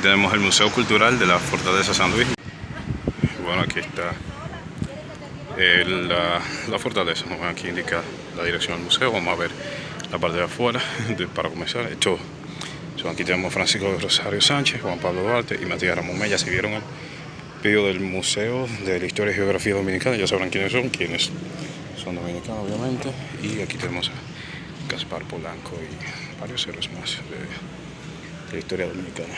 Tenemos el Museo Cultural de la Fortaleza San Luis. Bueno, aquí está la fortaleza. Aquí indica la dirección del museo. Vamos a ver la parte de afuera para comenzar. Aquí tenemos Francisco de Rosario Sánchez, Juan Pablo Duarte y Matías Ramón Mella. Si vieron el video del Museo de la Historia y Geografía Dominicana, ya sabrán quiénes son dominicanos, obviamente. Y aquí tenemos a Gaspar Polanco y varios héroes más de la historia dominicana.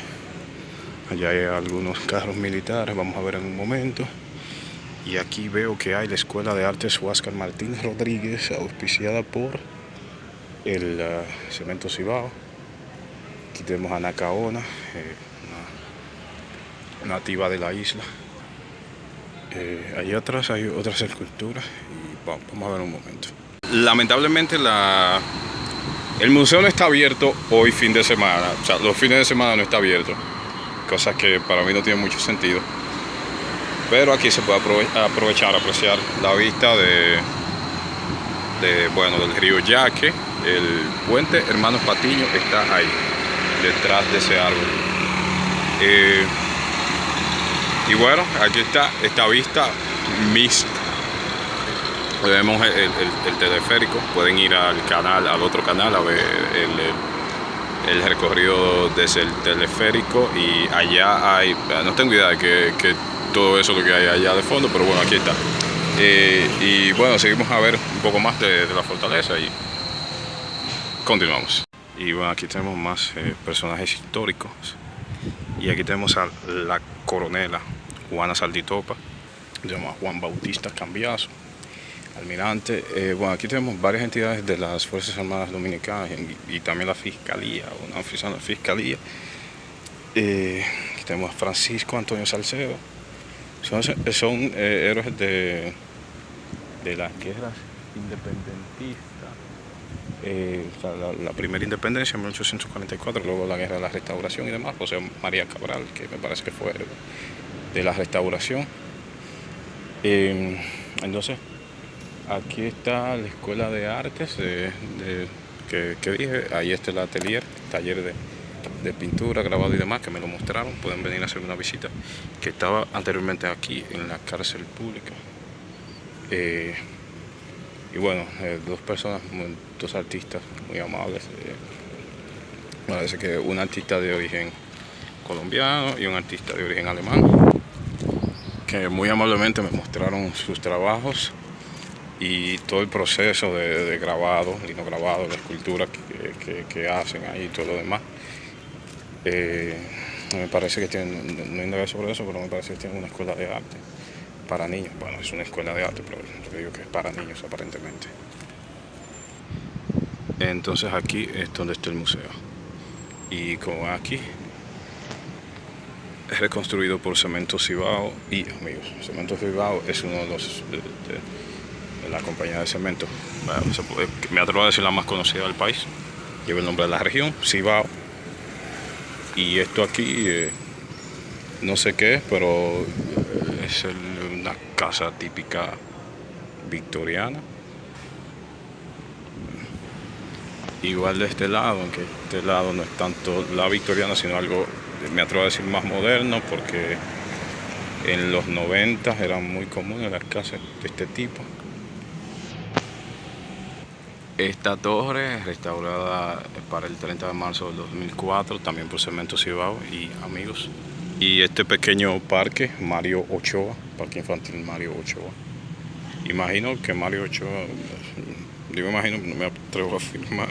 Allá hay algunos carros militares, vamos a ver en un momento. Y aquí veo que hay la Escuela de Artes Huáscar Martín Rodríguez, auspiciada por el Cemento Cibao. Aquí tenemos a Nacaona, una nativa de la isla. Allá atrás hay otras esculturas y vamos a ver un momento. Lamentablemente el museo no está abierto hoy fin de semana, o sea, los fines de semana no está abierto, cosas que para mí no tienen mucho sentido. Pero aquí se puede aprovechar, apreciar la vista del río Yaque. El puente Hermanos Patiño está ahí, detrás de ese árbol. Y bueno, aquí está esta vista mixta. Vemos el teleférico, pueden ir al otro canal a ver el recorrido desde el teleférico, y allá hay, no tengo idea de que todo eso lo que hay allá de fondo, pero bueno, aquí está. Y bueno, seguimos a ver un poco más de la fortaleza y continuamos. Y bueno, aquí tenemos más personajes históricos. Y aquí tenemos a la coronela Juana Salditopa, se llama Juan Bautista Cambiaso, almirante. Bueno, aquí tenemos varias entidades de las Fuerzas Armadas Dominicanas y también la Fiscalía, una oficina de la Fiscalía. Aquí tenemos a Francisco Antonio Salcedo. Son héroes de las guerras independentistas. O sea, la primera independencia en 1844, luego la guerra de la Restauración y demás. José María Cabral, que me parece que fue de la Restauración. Entonces, aquí está la Escuela de Artes que dije. Ahí está el atelier, taller de pintura, grabado y demás, que me lo mostraron. Pueden venir a hacer una visita, que estaba anteriormente aquí en la cárcel pública. Y bueno, dos artistas muy amables. Parece que un artista de origen colombiano y un artista de origen alemán, que muy amablemente me mostraron sus trabajos y todo el proceso de grabado, linograbado, de escultura que hacen ahí y todo lo demás. Me parece que tienen, no indagué sobre eso, pero me parece que tienen una escuela de arte para niños. Bueno, es una escuela de arte, pero yo digo que es para niños aparentemente. Entonces aquí es donde está el museo. Y como aquí, es reconstruido por Cemento Cibao y amigos. Cemento Cibao es uno de los de la compañía de cemento, me atrevo a decir la más conocida del país. Lleva el nombre de la región, Cibao. Y esto aquí, no sé qué es, pero es una casa típica victoriana. Igual de este lado, aunque este lado no es tanto la victoriana, sino algo, me atrevo a decir, más moderno, porque en los 90 eran muy comunes las casas de este tipo. Esta torre, restaurada para el 30 de marzo del 2004, también por Cemento Cibao y amigos. Y este pequeño parque, Mario Ochoa, parque infantil Mario Ochoa. Imagino que Mario Ochoa, digo imagino, no me atrevo a afirmar.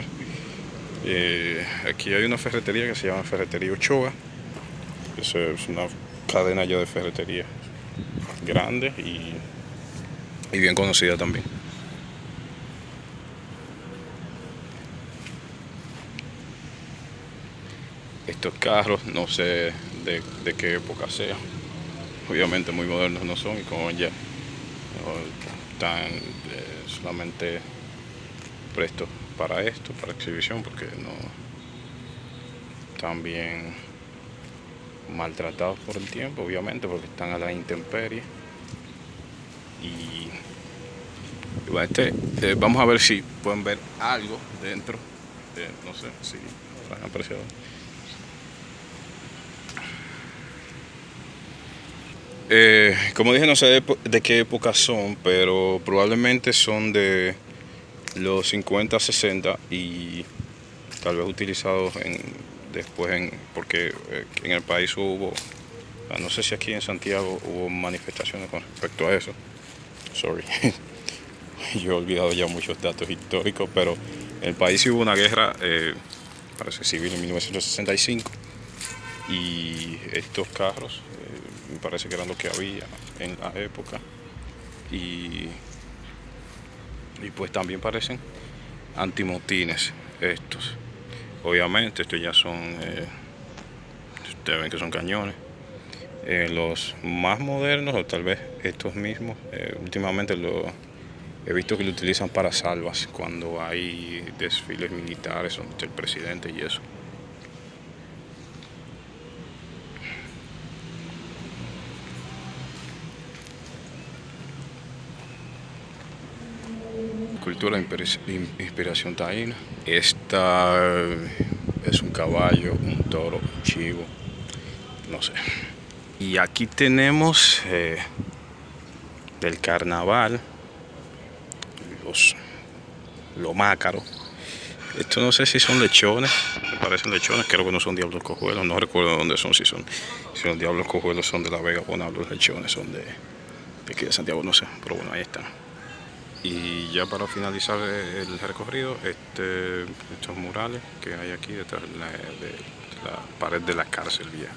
Aquí hay una ferretería que se llama Ferretería Ochoa. Es una cadena ya de ferretería grande y bien conocida también. Estos carros no sé de qué época sea, obviamente muy modernos no son, y como ya están solamente prestos para esto, para exhibición, porque no están bien maltratados por el tiempo, obviamente, porque están a la intemperie. Y bueno, vamos a ver si pueden ver algo dentro, no sé si lo han apreciado. Como dije, no sé de qué época son, pero probablemente son de los 50, 60 y tal vez utilizados después porque en el país hubo, no sé si aquí en Santiago hubo manifestaciones con respecto a eso. Sorry, yo he olvidado ya muchos datos históricos, pero en el país hubo una guerra, parece civil en 1965 y estos carros me parece que eran los que había en la época y, y pues también parecen antimotines estos. Obviamente estos ya son, ustedes ven que son cañones. Los más modernos o tal vez estos mismos, últimamente he visto que lo utilizan para salvas cuando hay desfiles militares donde está el presidente y eso. Cultura inspiración taína. Esta es un caballo, un toro, un chivo, no sé. Y aquí tenemos del carnaval los mácaros. Esto no sé si son lechones, me parecen lechones, creo que no son diablos cojuelos, no recuerdo dónde son, si los diablos cojuelos son de La Vega o no, los lechones son de aquí de Santiago, no sé, pero bueno, ahí están. Y ya para finalizar el recorrido, estos murales que hay aquí detrás de la pared de la cárcel vieja.